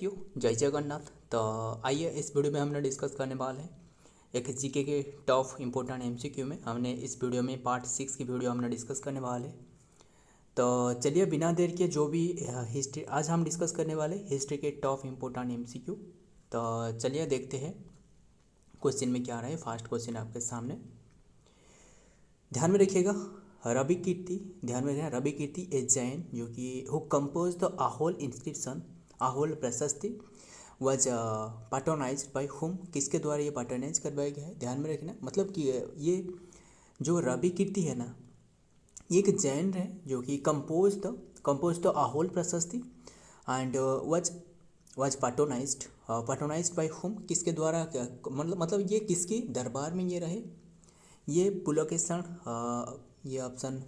साथियों, जय जगन्नाथ। तो आइए इस वीडियो में हमने डिस्कस करने वाले हैं एक जीके के टॉप इम्पोर्टेंट एमसीक्यू में। हमने इस वीडियो में पार्ट 6 की वीडियो हमने डिस्कस करने वाले हैं। तो चलिए बिना देर के जो भी हिस्ट्री आज हम डिस्कस करने वाले हिस्ट्री के टॉप इम्पोर्टेंट एमसीक्यू। तो चलिए देखते हैं क्वेश्चन में क्या रहा है। फर्स्ट क्वेश्चन आपके सामने, ध्यान में रखिएगा। रवि कीर्ति, ध्यान में रखिएगा, रवि कीर्ति ए जैन जो कि हु कंपोज द आहोल इंस्क्रिप्शन, आहोल प्रशस्ति वॉज पैटर्नाइज बाय हुम, किसके द्वारा ये पैटर्नाइज करवाया गया है। ध्यान में रखना, मतलब कि ये जो रवि कीर्ति है ना, ये एक जैन है जो कि कंपोज द आहोल प्रशस्ति एंड वॉज पैटर्नाइज्ड बाय हुम, किसके द्वारा, मतलब ये किसकी दरबार में ये रहे। ये पुलकेशन, ये option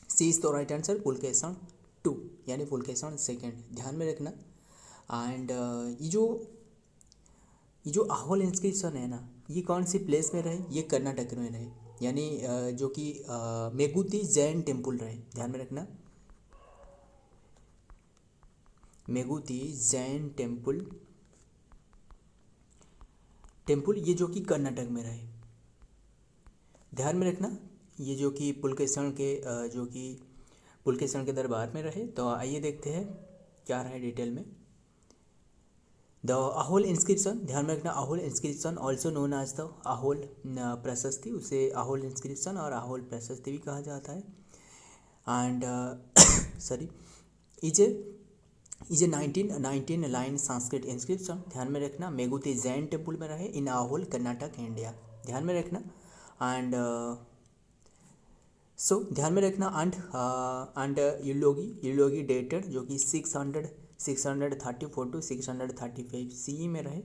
C is the right answer, Pulakeshin 2 यानी पुलकेशन सेकेंड, ध्यान में रखना। एंड ये जो आहोल इंस्क्रिप्शन है ना, ये कौन सी प्लेस में रहे, ये कर्नाटक में रहे, यानी जो कि मेगुती जैन टेम्पल रहे। ध्यान में रखना, मेगुती जैन टेम्पल ये जो कि कर्नाटक में रहे। ध्यान में रखना, ये जो कि पुलकेशन के दरबार में रहे। तो आइए देखते हैं क्या रहा है डिटेल में। द आहोल इंस्क्रिप्शन, ध्यान में रखना, Aihole inscription also known as the Aihole prashasti, उसे आहोल इंस्क्रिप्शन और आहोल प्रशस्ति भी कहा जाता है। And sorry is a 19 line Sanskrit inscription, ध्यान में रखना, मेगुती जैन टेम्पल में रहे इन आहोल कर्नाटक इंडिया, ध्यान में रखना। एंड सो ध्यान में रखना, एंड यूलोगी डेटेड जो कि 634 टू 635 सी में रहे।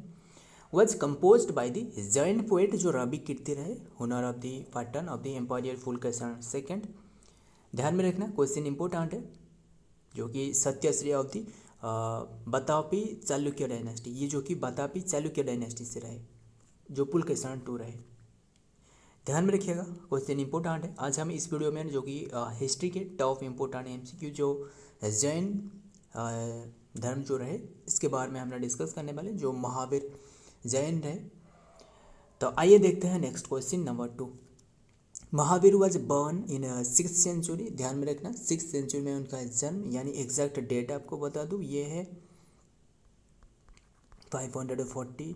Was composed by the Jain poet जो रवि कीर्ति रहे, honour of the patron of the empire Pulakeshin second. ध्यान में रखना, क्वेश्चन इंपोर्टेंट है, जो कि Satyashri of the Vatapi Chalukya dynasty, ये जो कि बतापी चालुक्य डायनेस्टी से रहे, जो पुलकेशन 2 रहे। ध्यान में रखिएगा, क्वेश्चन इंपोर्टेंट है। आज हम इस वीडियो में जो कि हिस्ट्री के टॉप इम्पोर्टेंट एमसीक्यू जो जैन धर्म जो रहे, इसके बारे में हमने डिस्कस करने वाले, जो महावीर जैन रहे। तो आइए देखते हैं next question number 2। Mahavir was born in 6th century, ध्यान में रखना, 6th सेंचुरी में उनका जन्म, यानी एग्जैक्ट डेट आपको बता दूँ, ये है 540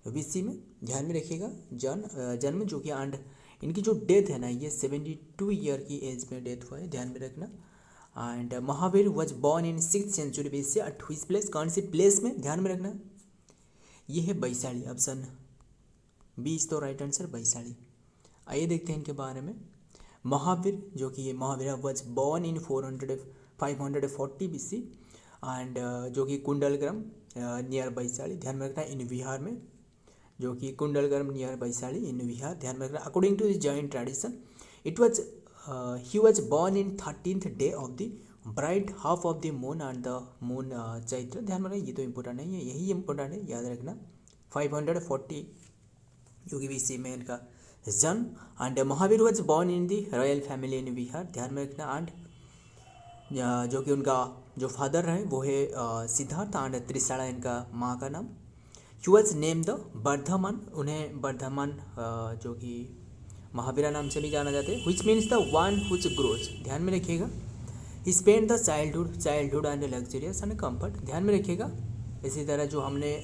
BC में। ध्यान में रखिएगा, जन्म जो कि एंड इनकी जो डेथ है ना, ये 72 ईयर की एज में डेथ हुआ है, ध्यान में रखना। And Mahavir was born in 6th century BC at which place, कौन सी प्लेस में, ध्यान में रखना, ये है Vaishali, option B is the right answer, Vaishali. आइए देखते हैं इनके बारे में। महावीर जो कि Mahavir was born in 540 BC and जो कि कुंडलग्राम नियर वैशाली, ध्यान में रखना, इन बिहार में, जो कि कुंडलग्राम नियर वैशाली इन बिहार, ध्यान में रखना। According to the Jain tradition he was born in 13th day of the bright half of the moon and the moon Chaitra, ध्यान में रखना, ये तो इंपॉर्टेंट नहीं है, यही इंपॉर्टेंट है, याद रखना। 540 योगी BC में इनका जन्म। And Mahavir was born in the royal family in Bihar, ध्यान में रखना। एंड जो कि उनका जो फादर रहे वो है सिद्धार्थ एंड त्रिशाला इनका माँ का नाम। He was name the Vardhaman, उन्हें वर्धमान जो कि महावीरा नाम से भी जाना जाते हैं, which means the one who grows, ध्यान में रखिएगा। He spend the childhood and luxurious and comfort, ध्यान में रखिएगा। इसी तरह जो हमने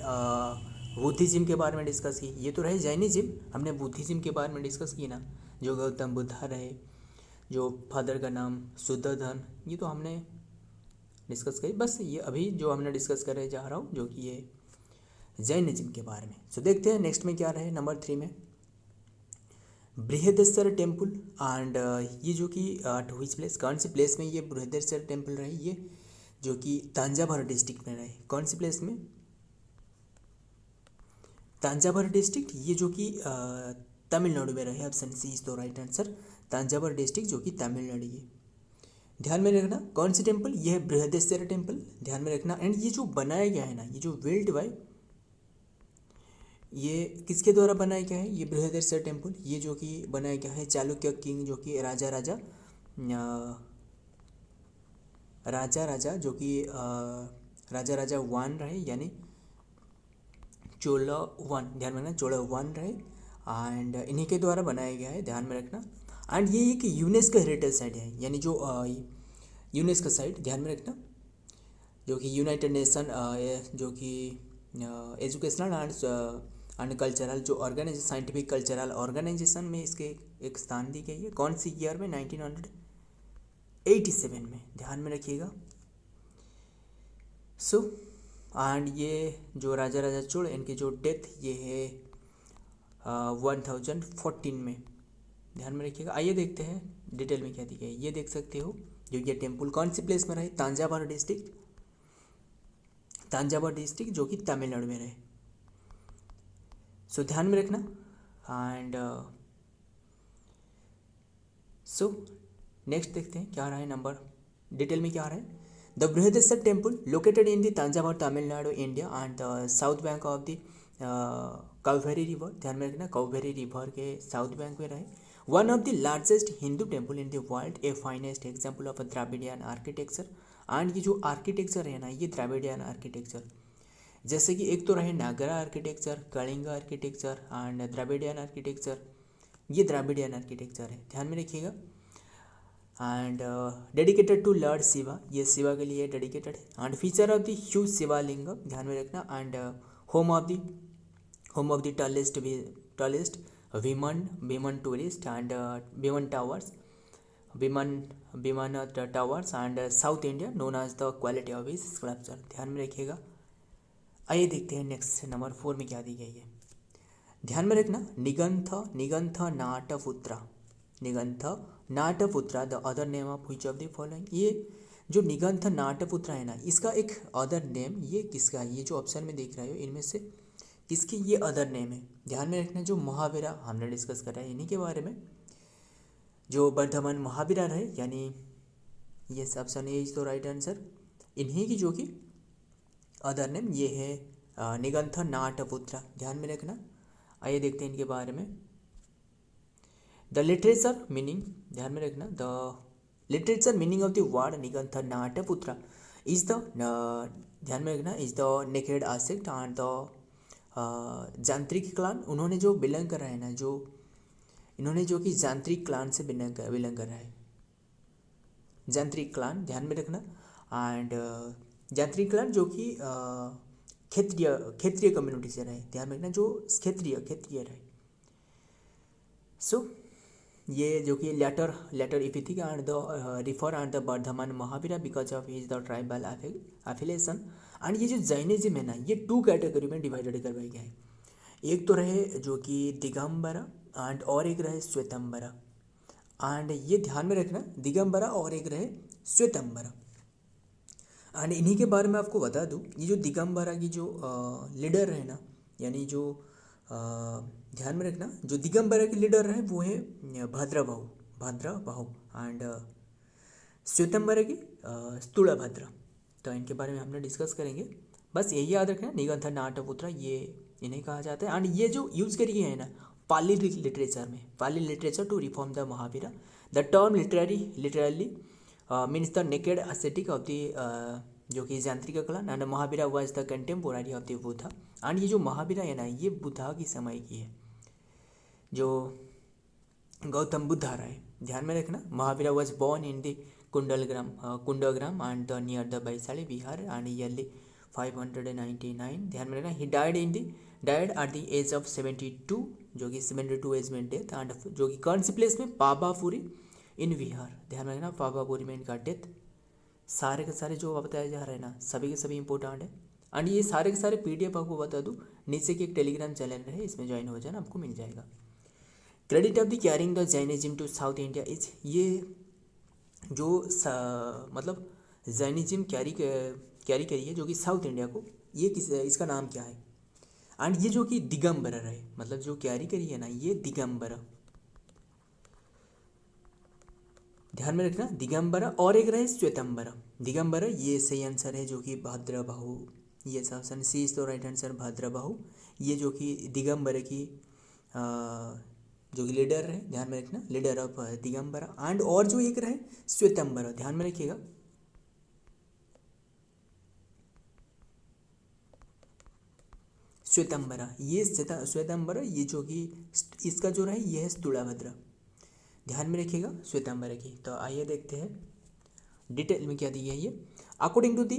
बुद्धिज्म के बारे में डिस्कस की, ये तो रहे जैनिज्म, हमने बुद्धिज्म के बारे में डिस्कस की ना, जो गौतम बुद्धा रहे, जो फादर का नाम शुद्धोधन, ये तो हमने डिस्कस करी। बस ये अभी जो हमने डिस्कस कर रहे जा रहा हूँ, जो कि ये जैनिज्म के बारे में। सो देखते हैं नेक्स्ट में क्या रहे नंबर 3 में, बृहदेश्वर टेम्पल एंड ये जो कि व्हिच प्लेस, कौन सी प्लेस में ये बृहदेश्वर टेम्पल रहे, ये जो कि तंजावुर डिस्ट्रिक्ट में रहे, कौन सी प्लेस में, तंजावुर डिस्ट्रिक्ट, ये जो कि तमिलनाडु में रहे, option C is the right answer, Thanjavur district जो कि तमिलनाडु है। ध्यान में रखना, कौन सी टेम्पल, ये है बृहदेश्वर टेम्पल, ध्यान में रखना। एंड ये जो बनाया गया है ना, ये जो बिल्ड बाय, ये किसके द्वारा बनाया गया है, ये बृहदेश्वर टेम्पल, ये जो कि बनाया गया है चालुक्य किंग, जो कि राजा जो कि राजा राजा वन रहे, यानी चोला वन, ध्यान में रखना चोला वन रहे, एंड इन्हीं के द्वारा बनाया गया है, ध्यान में रखना। एंड ये एक यूनेस्को हेरिटेज साइट है, यानी जो यूनेस्को साइट, ध्यान में रखना, जो कि यूनाइटेड नेशन जो कि एजुकेशनल एंड कल्चरल जो ऑर्गेनाइजेशन, साइंटिफिक कल्चरल ऑर्गेनाइजेशन में इसके एक स्थान दी गई है। कौन सी ईयर में? 1987 में, ध्यान में रखिएगा। सो एंड ये जो राजा राजा चोल, इनकी जो डेथ ये है 1014 में, ध्यान में रखिएगा। आइए देखते हैं डिटेल में क्या दी गई है। ये देख सकते हो जो ये टेम्पल कौन सी प्लेस में रहे? तंजावुर डिस्ट्रिक्ट, तंजावुर डिस्ट्रिक्ट जो कि तमिलनाडु में रहे। सो ध्यान में रखना। एंड सो नेक्स्ट देखते हैं क्या रहा है नंबर, डिटेल में क्या रहा है। The Brihadeeswara temple located in the Thanjavur Tamil Nadu India and the south bank of the Kaveri river, ध्यान में रखना कावेरी रिवर के साउथ बैंक में रहे। One of the largest Hindu temple in the world, a finest example of a Dravidian architecture. And ये जो architecture है ना, ये द्राविडियन आर्किटेक्चर, जैसे कि एक तो रहे Nagara architecture, Kalinga architecture and Dravidian architecture, ये द्राविडियन आर्किटेक्चर है, ध्यान में रखिएगा। And dedicated to lord Shiva, ये शिवा के लिए डेडिकेटेड है। And feature of the huge shivalingam, ध्यान में रखना। And home of the tallest vimana tourist and vimana towers, vimana towers and south India known as the quality of his sculpture, ध्यान में रखिएगा। आइए देखते हैं नेक्स्ट नंबर 4 में क्या दी गई है, ध्यान में रखना। Nigantha Nataputra, Nigantha Nataputra the other name of which of the following. ये जो निगंथ नाटपुत्रा है ना, इसका एक अदर नेम ये किसका है? ये जो ऑप्शन में देख रहे हो इनमें से किसकी ये अदर नेम है? ध्यान में रखना। जो महावीरा हमने डिस्कस करा है इन्हीं के बारे में, जो वर्धमान महावीरा रहे, यानी ये option A is the right answer. इन्हीं की जो कि अदर नेम ये है निगंथ नाटपुत्रा, ध्यान में रखना। आइए देखते हैं इनके बारे में। द लिटरेचर मीनिंग, ध्यान में रखना, the literature meaning of the word Nigantha Nataputra is the, ध्यान में रखना, is the naked aspect and the Jnatrika clan. उन्होंने जो बिलोंग कर रहा है ना, जो इन्होंने जो कि यांत्रिक क्लान से बिलोंग कर रहा है, यांत्रिक क्लान, ध्यान में रखना। एंड यांत्रिक क्लान जो कि क्षेत्रीय कम्युनिटी से रहे, ध्यान में रखना, जो क्षेत्रीय रहे। सो ये जो कि later epithet and the refer and the Vardhaman Mahavira because of his the tribal affiliation. And ये जो जैनिज्म है ना, ये 2 कैटेगरी में डिवाइडेड करवाया गया है। एक तो रहे जो कि दिगंबरा एंड और एक रहे श्वेतंबरा। एंड ये ध्यान में रखना, दिगंबरा और एक रहे श्वेतंबरा। एंड इन्हीं के बारे में आपको बता दूं, ये जो दिगंबरा की जो लीडर है ना, यानी जो ध्यान में रखना, जो दिगंबरा की लीडर है वो है भद्रबाहु एंड श्वेतंबरा की स्थूलभद्र। तो इनके बारे में हमने डिस्कस करेंगे, बस यही याद रखना, निगंथ नाटपुत्रा ये इन्हें कहा जाता है। एंड ये जो यूज़ करी है ना पाली लिटरेचर में, Pali literature to reform the Mahavira. The term literally means the naked aesthetic of the जो कि यांत्रिक कला। And Mahavira was the contemporary of the Buddha. And ये जो महावीरा है ना, ये बुद्धा की समय की है, जो गौतम बुद्धा रहे, ध्यान में रखना। Mahavira was born in the Kundgram and the near the Vaishali Bihar and early 599, ध्यान में रखना। He died at the age of 72, जो कि 72 एज में डेथ। एंड जो कि कौन सी प्लेस में? पावापुरी इन बिहार, ध्यान में रखना, पावापुरी में इनका डेथ। सारे के सारे जो बताया जा रहा है ना, सभी के सभी इंपॉर्टेंट है। एंड ये सारे के सारे PDF आपको बता दूँ, नीचे की एक टेलीग्राम चैनल है, इसमें ज्वाइन हो जाना, आपको मिल जाएगा। Credit of the carrying the Jainism to south India is, ये जो मतलब जैनिज्म कैरी करी है जो कि साउथ इंडिया को, ये इसका नाम क्या है? एंड ये जो कि दिगंबरा रहे, मतलब जो कैरी करी है ना, ये दिगंबरा, ध्यान में रखना, दिगंबरा और एक रहे श्वेतंबरा। दिगंबरा ये सही आंसर है, जो कि भद्रबाहु, ये option C is the right answer, Bhadrabahu. ये जो कि दिगंबरा की जो कि लीडर है, ध्यान में रखना, लीडर ऑफ दिगंबरा। एंड और जो एक रहे श्वेतंबरा, ध्यान में रखिएगा। श्वेतंबरा, ये श्वेतंबरा, ये जो कि इसका जो रहे ये है स्थूलाभद्र, ध्यान में रखिएगा श्वेतंबरा की। तो आइए देखते हैं डिटेल में क्या दी है ये। According to the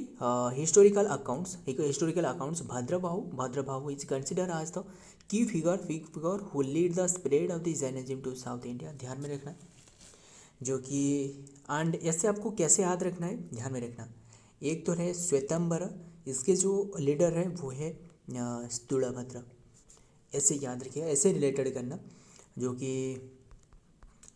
historical accounts Bhadrabahu is consider as the key figure who lead the spread of the Jainism to south India, ध्यान में रखना। जो कि एंड ऐसे आपको कैसे याद रखना है, ध्यान में रखना। एक तो है श्वेतंबरा, इसके जो लीडर है वो है स्थूलभद्र, ऐसे याद रखिएगा, ऐसे रिलेटेड करना। जो कि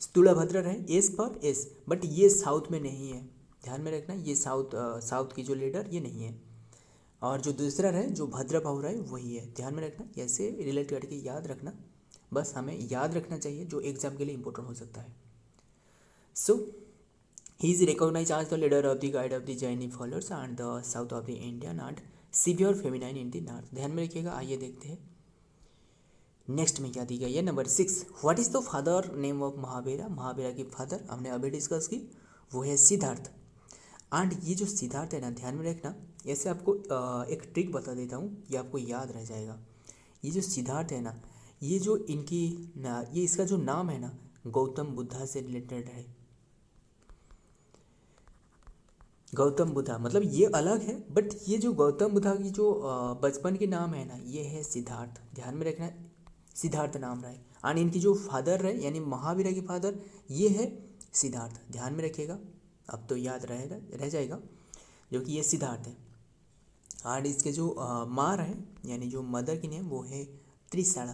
स्थूलभद्र है एस पर एस, बट ये साउथ में नहीं है, ध्यान में रखना। ये साउथ की जो लीडर ये नहीं है, और जो दूसरा है जो भद्रबाहु है वही है, ध्यान में रखना। ऐसे रिलेट करके याद रखना, बस हमें याद रखना चाहिए, जो एग्जाम के लिए इंपॉर्टेंट हो सकता है। So he is recognise as the leader of the guide of the Jaini followers and the south of the Indian and severe feminine in the north, ध्यान में रखिएगा। आइए देखते हैं नेक्स्ट में क्या दी गई है। Number 6, what is the father name of Mahavira, Mahavira की फादर हमने अभी डिस्कस की, वो है सिद्धार्थ। एंड ये जो सिद्धार्थ है ना, ध्यान में रखना। ऐसे आपको एक ट्रिक बता देता हूँ, ये आपको याद रह जाएगा। ये जो सिद्धार्थ है ना, ये जो इनकी ना, ये इसका जो नाम है ना, गौतम बुद्धा से रिलेटेड है। गौतम बुद्धा मतलब ये अलग है, बट ये जो गौतम बुद्धा की जो बचपन के नाम है ना, ये है सिद्धार्थ, ध्यान में रखना। सिद्धार्थ नाम रहा है, एंड इनकी जो फादर है यानी महावीरा की फादर ये है सिद्धार्थ, ध्यान में रखिएगा। अब तो याद रह जाएगा, जो कि ये सिद्धार्थ है। एंड इसके जो माँ है यानी जो मदर की नेम वो है त्रिशाला।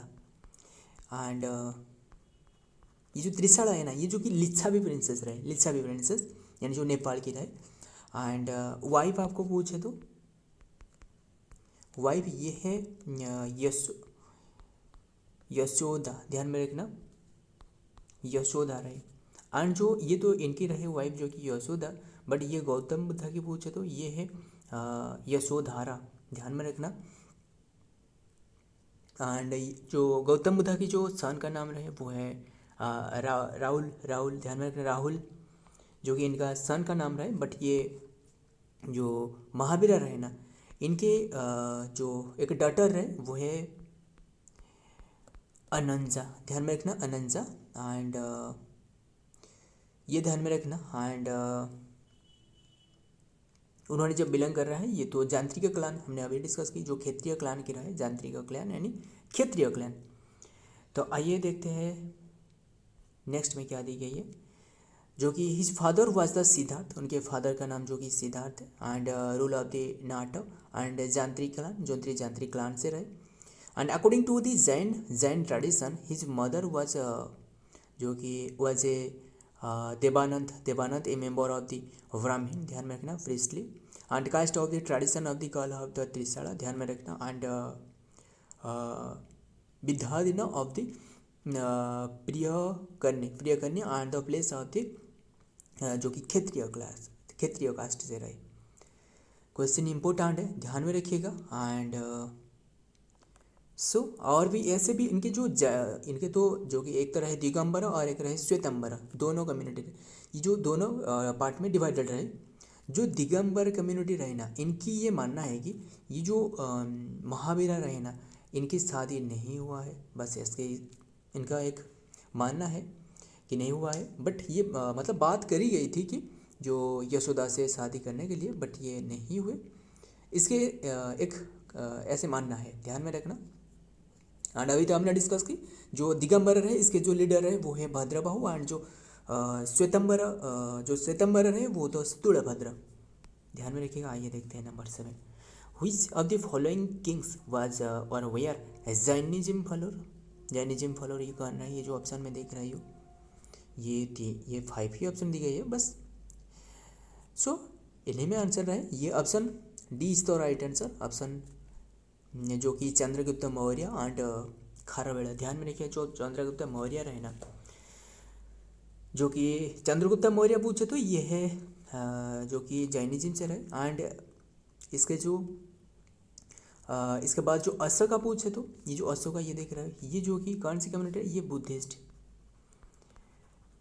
एंड ये जो त्रिशाला है ना, ये जो कि लिच्छवी प्रिंसेस रहे, लिच्छवी प्रिंसेस यानी जो नेपाल की रहे। एंड वाइफ आपको पूछे तो वाइफ ये है यशोदा, ध्यान में रखना, यशोदा रहे। एंड जो ये तो इनकी रहे वाइफ जो कि यशोदा, बट ये गौतम बुद्धा की पूछे तो ये है यशोधारा, ध्यान में रखना। एंड जो गौतम बुद्धा की जो सन का नाम रहे वो है राहुल, ध्यान में रखना, राहुल जो कि इनका सन का नाम रहे। बट ये जो महावीरा रहे ना, इनके जो एक डॉटर रहे वो है अनंजा, ध्यान में रखना, अनंजा। एंड ये ध्यान में रखना। एंड उन्होंने जब बिलोंग कर रहा है, ये तो जांत्रिक क्लान हमने अभी डिस्कस की, जो क्षेत्रीय क्लान की रहा है, जांत्रिक क्लान यानी क्षेत्रीय क्लान। तो आइए देखते हैं नेक्स्ट में क्या दी गई है। जो कि his father was the Siddhartha, उनके फादर का नाम जो कि सिद्धार्थ है। And rule of the Nataka and Jnatrika clan से रहे। And according to the Jain tradition his mother was जो कि was a Devanand a member of the Brahmin, ध्यान में रखना, priestly. And caste of the tradition of the girl of the Trishala, ध्यान में रखना। And Vidyadhina of the Priyakanya and the place of the जो कि क्षेत्रीय कास्ट से रहे। क्वेश्चन इंपॉर्टेंट है, ध्यान में रखिएगा। एंड सो और भी ऐसे भी इनके इनके तो जो कि एक तरह है दिगंबरा और एक रहे श्वेतंबरा, दोनों कम्युनिटी, ये जो दोनों पार्ट में डिवाइडेड रहे। जो दिगंबर कम्युनिटी रहे ना, इनकी ये मानना है कि ये जो महावीरा रहे ना, इनकी शादी नहीं हुआ है, बस इसके इनका एक मानना है कि नहीं हुआ है। बट ये मतलब बात करी गई थी कि जो यशोदा से शादी करने के लिए, बट ये नहीं हुए, इसके एक ऐसे मानना है, ध्यान में रखना। एंड अभी तो हमने डिस्कस की, जो दिगंबर है इसके जो लीडर है वो है भद्रबाहु। एंड जो श्वेतंबर है वो तो स्थूलभद्र, ध्यान में रखिएगा। आइए देखते हैं number 7, which of the following Kings was और वेयर जैनिज्म फॉलोअर, ये करना है। ये जो ऑप्शन में देख रही हो ये 5 ही ऑप्शन दी गई है बस। सो इन्हीं में आंसर रहे, ये option D is the right answer, option जो कि चंद्रगुप्त मौर्य एंड खारवेल, ध्यान में रखिए। जो चंद्रगुप्त मौर्य रहे ना, जो कि चंद्रगुप्त मौर्य पूछे तो ये है जो कि जैनिज्म से रहे। एंड इसके जो इसके बाद जो अशोका पूछे तो ये जो अशोका ये देख रहा है, ये जो कि कौन सी कम्युनिटी है, ये बुद्धिस्ट,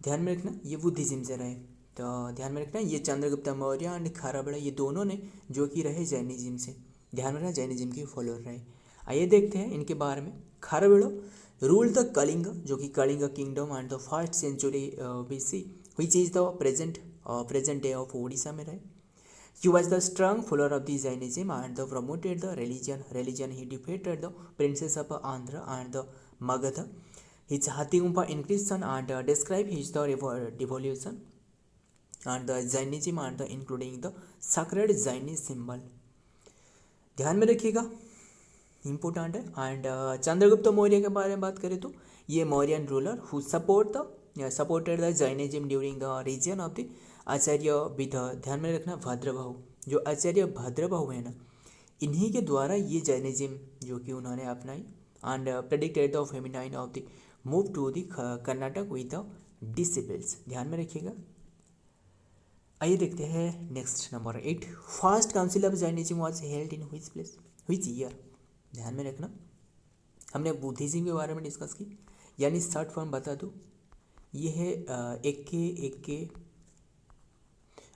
ध्यान में रखना, ये बुद्धिज्म से रहे। तो ध्यान में रखना, ये चंद्रगुप्त मौर्य एंड खारवेल ये दोनों ने जो कि रहे जैनिज्म से, ध्यान में रखना, जैनिज्म के फॉलोअर रहे। आइए देखते हैं इनके बारे में। खारवेल रूल द कलिंग, जो कि Kalinga kingdom and the first century BC, which is the present day of Odisha में रहे। He was the strong follower of the Jainism and promoted the religion. He defeated the princes of Andhra and the Magadha. His Hatigumpa increased and described his the devolution and the Jainism and including the sacred Jainist symbol. ध्यान में रखिएगा, important है। And Chandragupta Maurya के बारे में बात करें तो ये Mauryan ruler who supported the Jainism during the region of the Acharya with, ध्यान में रखना, भद्रबाहु। जो आचार्य भद्रबाहु है ना, इन्हीं के द्वारा ये जैनिज्म जो कि उन्होंने अपनाई। And predicted the famine of the move to the Karnataka with the disciples, ध्यान में रखिएगा। आइए देखते हैं next number 8। First council of Jainism was held in which place, which year, ध्यान में रखना। हमने बुद्धिज्म के बारे में डिस्कस की, यानी शॉर्ट फॉर्म बता दूँ, ये है AK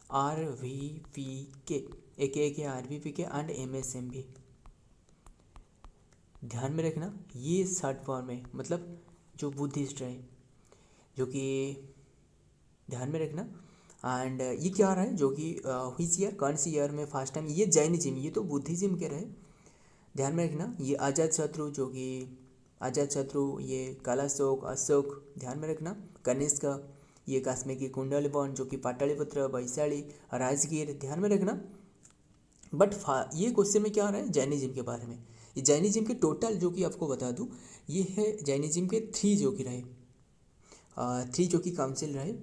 RVPK एंड MSMV, ध्यान में रखना। ये शॉर्ट फॉर्म है, मतलब जो बुद्धिस्ट रहे, जो कि ध्यान में रखना। एंड ये क्या रहा है, जो कि व्हिच ईयर, कौन सी ईयर में फर्स्ट टाइम ये जैनिज्म, ये तो बुद्धिज्म के रहे, ध्यान में रखना। ये अजातशत्रु, जो कि अजातशत्रु, ये कालाशोक, अशोक, ध्यान में रखना। कनिष्क, ये काश्मीर की कुंडलवन, जो कि पाटलिपुत्र, वैशाली, राजगीर, ध्यान में रखना। बट ये क्वेश्चन में क्या आ रहा है, जैनिज्म के बारे में। ये जैनिज्म के टोटल जो कि आपको बता दूं, ये है जैनिज्म के 3 जो कि रहे, 3 जो कि काउंसिल रहे।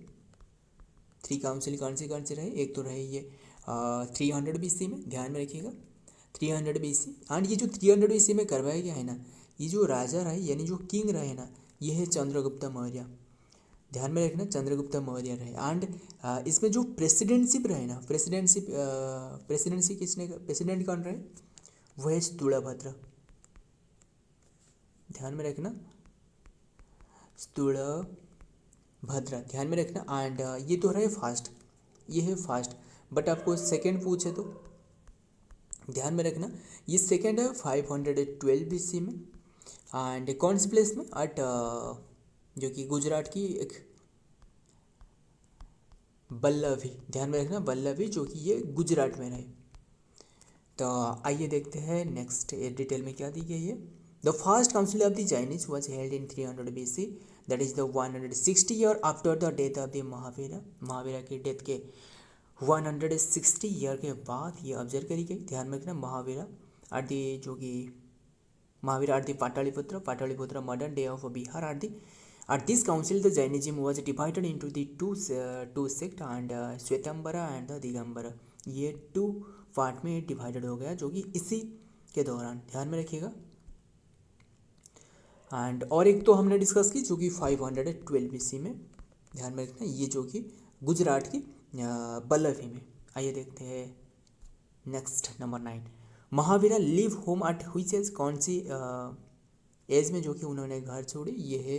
3 काउंसिल कौन से रहे, एक तो रहे ये 300 BC में, ध्यान में रखिएगा, 300 BC। एंड ये जो 300 BC में करवाया गया है ना, ये जो राजा रहे यानी जो किंग रहे ना, ये है चंद्रगुप्त मौर्य, ध्यान में रखना, चंद्रगुप्त मौर्य रहे। एंड इसमें जो प्रेसिडेंटशिप रहे ना, प्रेसिडेंसी किसने, प्रेसिडेंट कौन रहे, वो है स्थूलभद्र, ध्यान में रखना, स्थूलभद्र, ध्यान में रखना। एंड ये तो रहे फास्ट, ये है फास्ट। बट आपको सेकेंड पूछे तो ध्यान में रखना, ये सेकेंड है 512 BC में। एंड कौन सी प्लेस में, एट जो कि गुजरात की एक बल्लभी, ध्यान में रखना, बल्लभी, जो कि ये गुजरात में रहे। तो आइए देखते हैं नेक्स्ट डिटेल में क्या दी गई है। The first council of the Chinese was held in 300 BC, that is the 160 year after the death of the Mahavira. Mahavira की डेथ के 160 ईयर के बाद ये ऑब्जर्व करी गई, ध्यान में रखना। महावीरा आर दी, जो कि Mahavira are the Pataliputra modern day of Bihar are the. At this council, the Jainism was divided into the two sect and Shvetambara and the Digambara, ये 2 पार्ट में डिवाइडेड हो गया, जो कि इसी के दौरान, ध्यान में रखिएगा। एंड और एक तो हमने डिस्कस की, जो कि 512 BC में, ध्यान में रखना, ये जो कि गुजरात की बल्लभी में। आइए देखते हैं next number 9। Mahavira leave home at which age, कौन सी एज में जो कि उन्होंने घर छोड़ी, ये है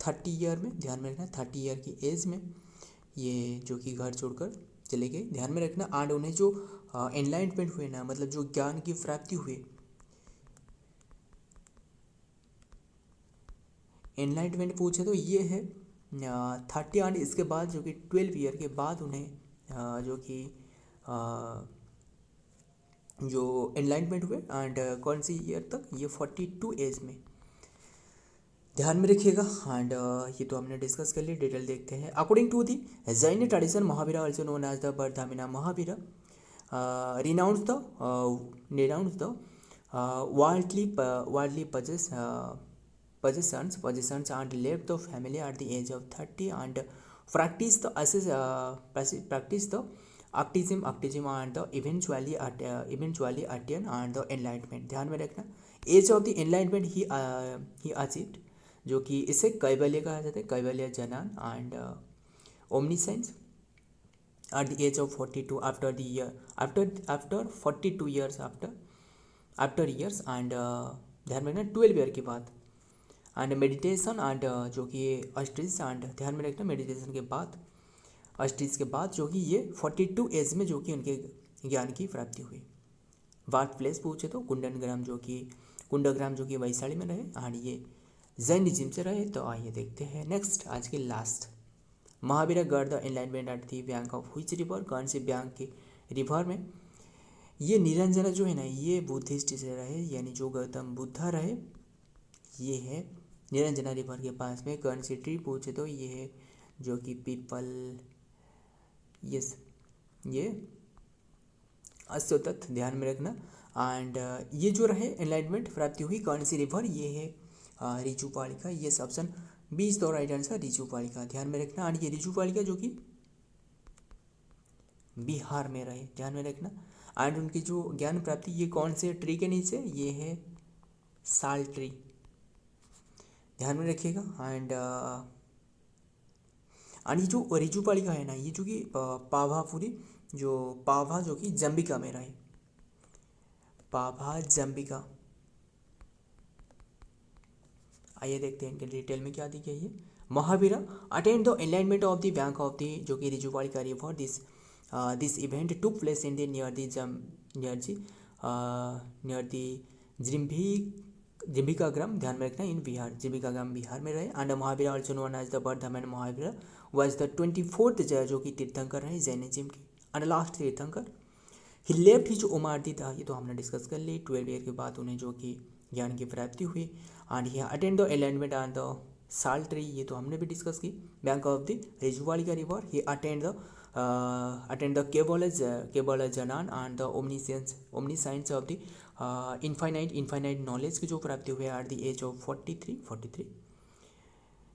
30 ईयर में, ध्यान में रखना, 30 ईयर की एज में ये जो कि घर छोड़कर चले गए, ध्यान में रखना। एंड उन्हें जो एनलाइटमेंट हुए ना, मतलब जो ज्ञान की प्राप्ति हुई, एनलाइटमेंट पूछे तो ये है 30। एंड इसके बाद जो कि 12 ईयर के बाद उन्हें जो कि जो एनलाइटमेंट हुए। एंड कौन सी ईयर तक, ये 42 एज में, ध्यान में रखिएगा। एंड ये तो हमने डिस्कस कर लिया, डिटेल देखते हैं। According to the Jain tradition, Mahavira also known as the Vardhamana Mahavira renounce the worldly possessions and left the family at the age of 30 and practice the activism and the eventually attained and the enlightenment, ध्यान में रखना। Age of the enlightenment he achieved, जो कि इसे कैवल्य कहा जाता है, Kaivalya Jnana and omniscience at the age of 42 after 42 years after years and ध्यान में रखना 12 ईयर के बाद। एंड मेडिटेशन एंड जो कि अस्ट्रीज एंड, ध्यान में रखना, मेडिटेशन के बाद, अस्ट्रीज के बाद, जो कि ये 42 एज में जो कि उनके ज्ञान की प्राप्ति हुई। बर्थ प्लेस पूछे तो कुंडनग्राम, जो कि कुंडग्राम जो कि वैशाली में रहे, एंड ये जैनिज्म से रहे। तो आइए देखते हैं नेक्स्ट आज की last. Mahavir got the enlightenment at the bank of which river, कौन से बैंक के रिवर में। ये निरंजना जो है ना, ये बुद्धिस्ट से रहे, यानी जो गौतम बुद्धा रहे ये है निरंजना रिवर के पास में। कौन सी ट्री पूछे तो ये है जो कि पीपल, यस ये अश्वत्थ, ध्यान में रखना। एंड ये जो रहे एनलाइटमेंट प्राप्ति हुई कौन सी रिवर, ये है रिजुपालिका। ये option B is the right answer, Rijupalika, ध्यान में रखना। एंड ये रिजुपालिका जो कि बिहार में रहे, ध्यान में रखना। एंड उनकी जो ज्ञान प्राप्ति ये कौन से ट्री के नीचे, ये है साल ट्री, ध्यान में रखिएगा। एंड ये जो रिजुपालिका है ना, ये जो कि पाभापुरी जो पाभा जो कि जम्बिका में रहे, पाभा जम्बिका। आइए देखते हैं इनके डिटेल में क्या दी गई है। Mahavira attend the alignment of the bank of the जो कि Rijupalika river. This event took place in the near the Jimbika gram, ध्यान में रखना, इन बिहार, जिम्बिका ग्राम बिहार में रहे। And Mahavira also known as the Bardhaman Mahavira was the 24th जो कि तीर्थंकर रहे जैनिज्म के, एंड लास्ट तीर्थंकर। ही लेफ्ट हिज उमारती था, ये तो हमने डिस्कस कर ली। 12 ईयर के बाद उन्हें जो कि ज्ञान की प्राप्ति हुई। And he attend the alignment on the sal tree, ये तो हमने भी डिस्कस की। Bank of the Rijuvalika river, he attend the kevala jnana and the omniscience of the infinite knowledge की जो प्राप्ति हुई एट द एज ऑफ 43।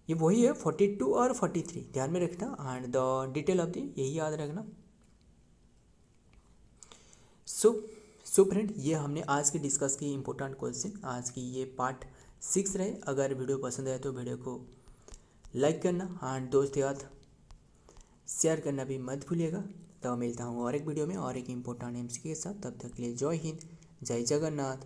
ये वही है 42 और 43, ध्यान में रखना। And the detail of the यही याद रखना। सो फ्रेंड, ये हमने आज की डिस्कस की इम्पोर्टेंट क्वेश्चन, आज की ये पार्ट 6 रहे। अगर वीडियो पसंद आए तो वीडियो को लाइक करना एंड दोस्त याद शेयर करना भी मत भूलिएगा। तो मिलता हूँ और एक वीडियो में और एक इम्पोर्टेंट एमसीक्यू के साथ। तब तक के लिए जय हिंद, जय जगन्नाथ।